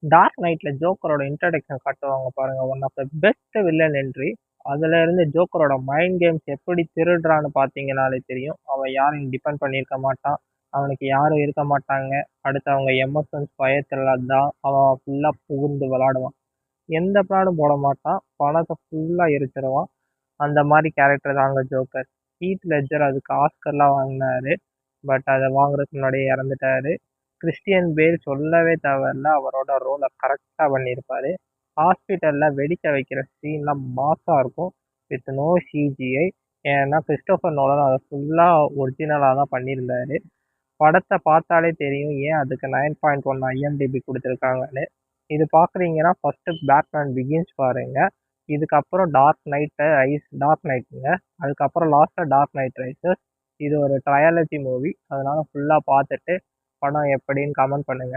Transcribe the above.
Dark நைட்ல ஜோக்கரோட introduction காட்டுவாங்க பாருங்க. One of the best villain entry. அதுல இருந்து ஜோக்கரோட மைண்ட் கேம்ஸ் எப்படி திருடுறான்னு பார்த்தீங்கனாலே தெரியும். அவன் யாரையும் டிபெண்ட் பண்ணியிருக்க மாட்டான். அவனுக்கு யாரும் இருக்க மாட்டாங்க. அடுத்து அவங்க எமோஷன்ஸ் பயத்துல தான் அவன் ஃபுல்லா புகுந்து விளையாடுவான். எந்த பிளானும் போட மாட்டான். பணத்தை ஃபுல்லா எரிச்சிருவான். அந்த மாதிரி கேரக்டர் தாங்க ஜோக்கர். ஹீத் லெட்ஜர் அதுக்கு ஆஸ்கர்லாம் வாங்கினாரு. பட் அதை வாங்குறதுக்கு முன்னாடியே இறந்துட்டாரு. கிறிஸ்டியன் பேல் சொல்லவே தேவையில்ல. அவரோட ரோலை கரெக்டாக பண்ணியிருப்பாரு. ஹாஸ்பிட்டலில் வெடிக்க வைக்கிற சீன்லாம் மாசாக இருக்கும். With no CGI. ஏன்னா கிறிஸ்டோபர் நோலன் அதை ஃபுல்லாக ஒரிஜினலாக தான் பண்ணியிருந்தாரு. படத்தை பார்த்தாலே தெரியும் ஏன் அதுக்கு 9.1 IMDb கொடுத்துருக்காங்கன்னு. இது பார்க்குறீங்கன்னா ஃபர்ஸ்ட் பேட்மேன் பிகின்ஸ் பாருங்க. இதுக்கப்புறம் டார்க் நைட்டுங்க. அதுக்கப்புறம் லாஸ்ட்டாக டார்க் நைட் ரைசஸ். இது ஒரு ட்ரையாலஜி மூவி. அதனால ஃபுல்லாக பார்த்துட்டு படம் எப்படின்னு கமெண்ட் பண்ணுங்க.